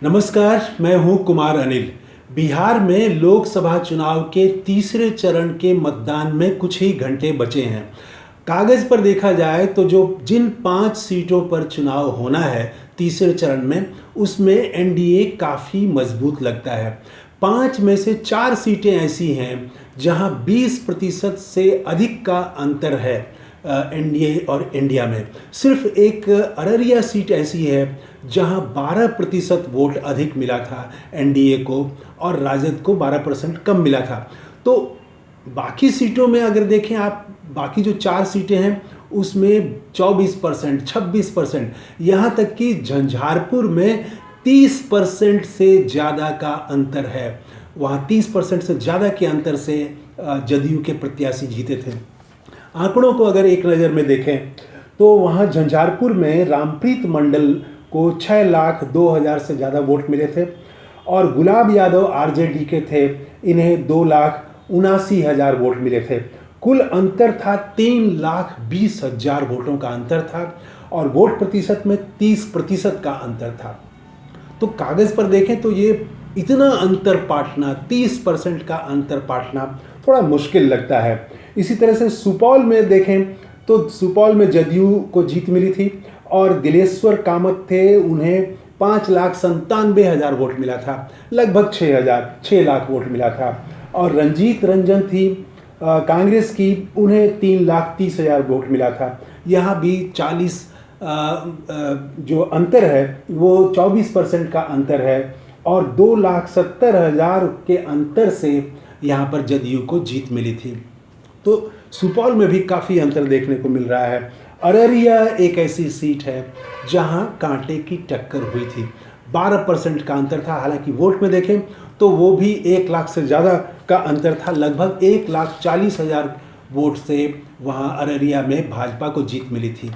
नमस्कार, मैं हूं कुमार अनिल। बिहार में लोकसभा चुनाव के तीसरे चरण के मतदान में कुछ ही घंटे बचे हैं। कागज़ पर देखा जाए तो जिन 5 सीटों पर चुनाव होना है तीसरे चरण में, उसमें एनडीए काफ़ी मजबूत लगता है। 5 में से 4 सीटें ऐसी हैं जहां 20% से अधिक का अंतर है एनडीए और इंडिया में। सिर्फ एक अररिया सीट ऐसी है जहां 12% वोट अधिक मिला था एनडीए को और राजद को 12% कम मिला था। तो बाकी सीटों में अगर देखें आप, बाकी जो 4 सीटें हैं उसमें 24%, 26%, यहाँ तक कि झंझारपुर में 30% से ज़्यादा का अंतर है। वहाँ 30% से ज़्यादा के अंतर से जदयू के प्रत्याशी जीते थे। आंकड़ों को अगर एक नज़र में देखें तो वहाँ झंझारपुर में रामप्रीत मंडल को 6,02,000 से ज़्यादा वोट मिले थे और गुलाब यादव आरजेडी के थे, इन्हें 2,79,000 वोट मिले थे। कुल अंतर था 3,20,000 वोटों का अंतर था और वोट प्रतिशत में 30% का अंतर था। तो कागज़ पर देखें तो ये इतना अंतर पाटना, 30% का अंतर पाटना थोड़ा मुश्किल लगता है। इसी तरह से सुपौल में देखें तो सुपौल में जदयू को जीत मिली थी और दिलेश्वर कामत थे, उन्हें 5,97,000 वोट मिला था, लगभग 6 लाख वोट मिला था। और रंजीत रंजन थी कांग्रेस की, उन्हें 3,30,000 वोट मिला था। यहाँ भी 40 जो अंतर है वो 24% का अंतर है और 2,70,000 के अंतर से यहाँ पर जदयू को जीत मिली थी। तो सुपौल में भी काफ़ी अंतर देखने को मिल रहा है। अररिया एक ऐसी सीट है जहाँ कांटे की टक्कर हुई थी, 12% का अंतर था। हालांकि वोट में देखें तो वो भी 1 लाख से ज़्यादा का अंतर था, लगभग 1,40,000 वोट से वहाँ अररिया में भाजपा को जीत मिली थी।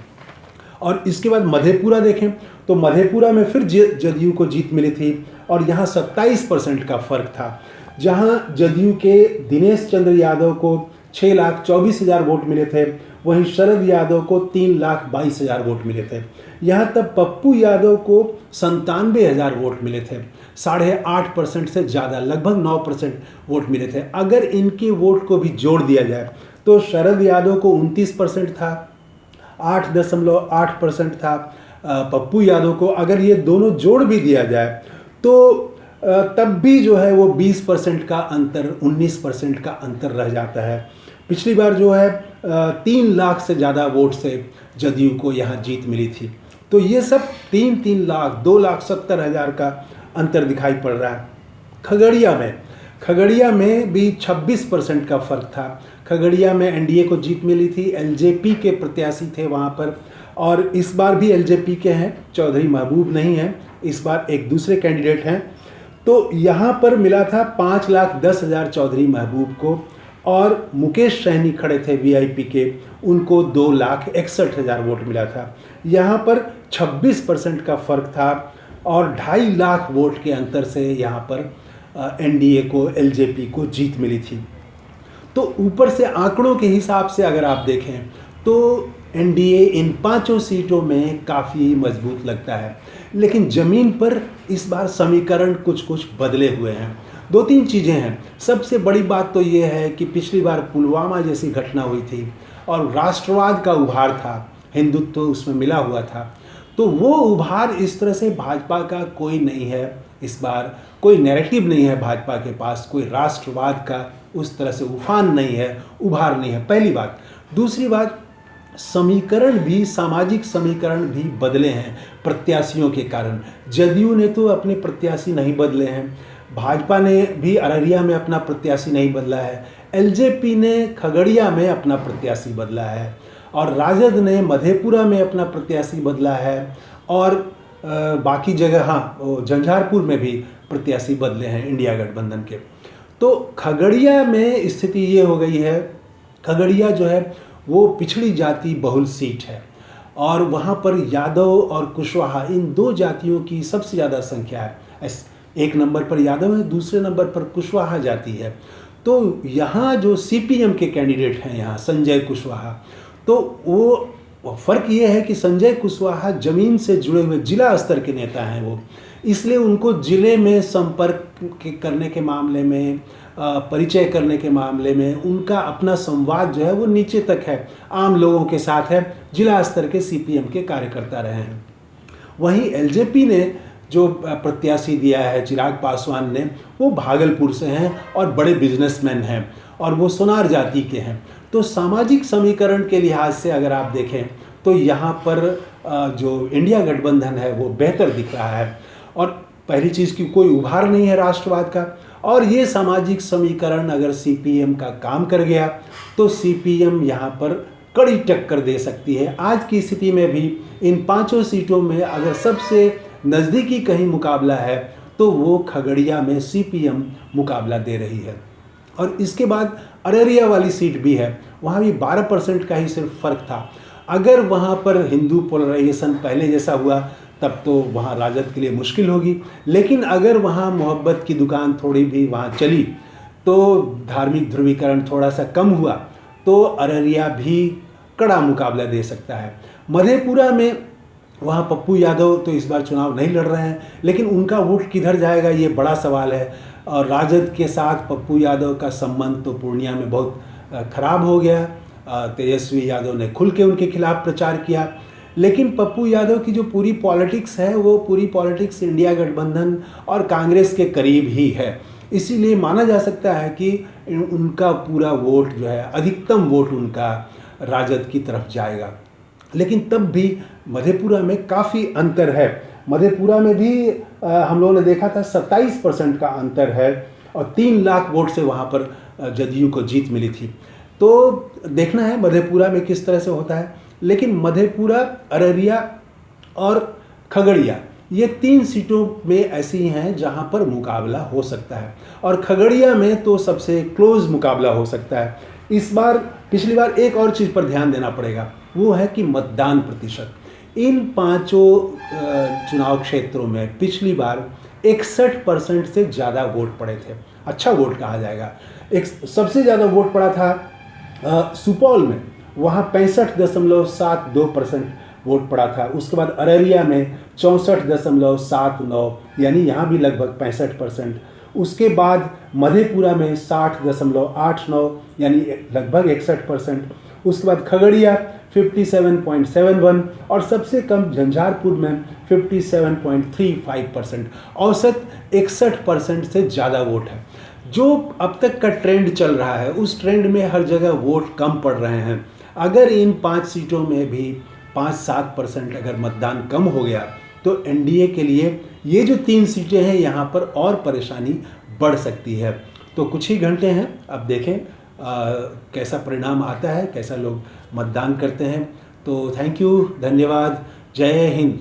और इसके बाद मधेपुरा देखें तो मधेपुरा में फिर जदयू को जीत मिली थी और यहाँ 27% का फ़र्क था। जहाँ जदयू के दिनेश चंद्र यादव को 6,24,000 वोट मिले थे, वहीं शरद यादव को 3,22,000 वोट मिले थे। यहाँ तक पप्पू यादव को 97,000 वोट मिले थे, 8.5% से ज़्यादा, लगभग 9% वोट मिले थे। अगर इनके वोट को भी जोड़ दिया जाए तो शरद यादव को 29% था, 8.8% था पप्पू यादव को। अगर ये दोनों जोड़ भी दिया जाए तो तब भी जो है वो 20% का अंतर, 19% का अंतर रह जाता है। पिछली बार जो है 3 लाख से ज़्यादा वोट से जदयू को यहाँ जीत मिली थी। तो ये सब 3 लाख, 2,70,000 का अंतर दिखाई पड़ रहा है। खगड़िया में भी 26% का फ़र्क था। खगड़िया में एनडीए को जीत मिली थी, एलजेपी के प्रत्याशी थे वहाँ पर और इस बार भी एलजेपी के हैं, चौधरी महबूब नहीं हैं, इस बार एक दूसरे कैंडिडेट हैं। तो यहाँ पर मिला था 5,10,000 चौधरी महबूब को और मुकेश सहनी खड़े थे वीआईपी के, उनको 2,61,000 वोट मिला था। यहाँ पर 26% का फ़र्क था और 2.5 लाख वोट के अंतर से यहाँ पर एनडीए को, एलजेपी को जीत मिली थी। तो ऊपर से आंकड़ों के हिसाब से अगर आप देखें तो एनडीए इन 5 सीटों में काफ़ी मजबूत लगता है, लेकिन ज़मीन पर इस बार समीकरण कुछ बदले हुए हैं। 2-3 चीज़ें हैं। सबसे बड़ी बात तो ये है कि पिछली बार पुलवामा जैसी घटना हुई थी और राष्ट्रवाद का उभार था, हिंदुत्व उसमें मिला हुआ था। तो वो उभार इस तरह से भाजपा का कोई नहीं है, इस बार कोई नैरेटिव नहीं है भाजपा के पास, कोई राष्ट्रवाद का उस तरह से उफान नहीं है, उभार नहीं है, पहली बात। दूसरी बात, समीकरण भी, सामाजिक समीकरण भी बदले हैं प्रत्याशियों के कारण। जदयू ने तो अपने प्रत्याशी नहीं बदले हैं, भाजपा ने भी अररिया में अपना प्रत्याशी नहीं बदला है, एलजेपी ने खगड़िया में अपना प्रत्याशी बदला है और राजद ने मधेपुरा में अपना प्रत्याशी बदला है और बाकी जगह, हाँ, झंझारपुर में भी प्रत्याशी बदले हैं इंडिया गठबंधन के। तो खगड़िया में स्थिति ये हो गई है, खगड़िया जो है वो पिछड़ी जाति बहुल सीट है और वहाँ पर यादव और कुशवाहा, इन 2 जातियों की सबसे ज़्यादा संख्या है। एक नंबर पर यादव है, दूसरे नंबर पर कुशवाहा जाति है। तो यहाँ जो सीपीएम के कैंडिडेट हैं यहाँ संजय कुशवाहा, तो वो फ़र्क ये है कि संजय कुशवाहा ज़मीन से जुड़े हुए जिला स्तर के नेता हैं वो, इसलिए उनको ज़िले में संपर्क करने के मामले में, परिचय करने के मामले में उनका अपना संवाद जो है वो नीचे तक है, आम लोगों के साथ है, जिला स्तर के सीपीएम के कार्यकर्ता रहे हैं। वहीं एलजेपी ने जो प्रत्याशी दिया है चिराग पासवान ने, वो भागलपुर से हैं और बड़े बिजनेसमैन हैं और वो सोनार जाति के हैं। तो सामाजिक समीकरण के लिहाज से अगर आप देखें तो यहाँ पर जो इंडिया गठबंधन है वो बेहतर दिख रहा है। और पहली चीज़ की कोई उभार नहीं है राष्ट्रवाद का, और ये सामाजिक समीकरण अगर सीपीएम का काम कर गया तो सीपीएम यहाँ पर कड़ी टक्कर दे सकती है। आज की स्थिति में भी इन 5 सीटों में अगर सबसे नज़दीकी कहीं मुकाबला है तो वो खगड़िया में सीपीएम मुकाबला दे रही है। और इसके बाद अररिया वाली सीट भी है, वहाँ भी 12% का ही सिर्फ फ़र्क था। अगर वहाँ पर हिंदू पोलराइजेशन पहले जैसा हुआ तब तो वहाँ राजद के लिए मुश्किल होगी, लेकिन अगर वहाँ मोहब्बत की दुकान थोड़ी भी वहाँ चली तो धार्मिक ध्रुवीकरण थोड़ा सा कम हुआ तो अररिया भी कड़ा मुकाबला दे सकता है। मधेपुरा में वहाँ पप्पू यादव तो इस बार चुनाव नहीं लड़ रहे हैं, लेकिन उनका वोट किधर जाएगा ये बड़ा सवाल है। और राजद के साथ पप्पू यादव का संबंध तो पूर्णिया में बहुत खराब हो गया। तेजस्वी यादव ने खुल के उनके खिलाफ प्रचार किया, लेकिन पप्पू यादव की जो पूरी पॉलिटिक्स है वो पूरी पॉलिटिक्स इंडिया गठबंधन और कांग्रेस के करीब ही है। इसीलिए माना जा सकता है कि उनका पूरा वोट जो है, अधिकतम वोट उनका राजद की तरफ जाएगा। लेकिन तब भी मधेपुरा में काफ़ी अंतर है। मधेपुरा में भी हम लोगों ने देखा था 27% का अंतर है और 3 लाख वोट से वहाँ पर जदयू को जीत मिली थी। तो देखना है मधेपुरा में किस तरह से होता है। लेकिन मधेपुरा, अररिया और खगड़िया ये 3 सीटों में ऐसी हैं जहाँ पर मुकाबला हो सकता है, और खगड़िया में तो सबसे क्लोज मुकाबला हो सकता है। इस बार, पिछली बार एक और चीज़ पर ध्यान देना पड़ेगा, वो है कि मतदान प्रतिशत। इन 5 चुनाव क्षेत्रों में पिछली बार 61% से ज़्यादा वोट पड़े थे। अच्छा वोट कहा जाएगा। एक सबसे ज़्यादा वोट पड़ा था सुपौल में, वहाँ 65.72% वोट पड़ा था। उसके बाद अररिया में 64.79, यानी यहाँ भी लगभग 65%। उसके बाद मधेपुरा में 60.89, यानी लगभग 61%। उसके बाद खगड़िया 57.71 और सबसे कम झंझारपुर में 57.35%। औसत 61% से ज़्यादा वोट है। जो अब तक का ट्रेंड चल रहा है उस ट्रेंड में हर जगह वोट कम पड़ रहे हैं। अगर इन 5 सीटों में भी 5-7% अगर मतदान कम हो गया तो एनडीए के लिए ये जो 3 सीटें हैं यहाँ पर और परेशानी बढ़ सकती है। तो कुछ ही घंटे हैं, अब देखें कैसा परिणाम आता है, कैसा लोग मतदान करते हैं। तो थैंक यू, धन्यवाद, जय हिंद।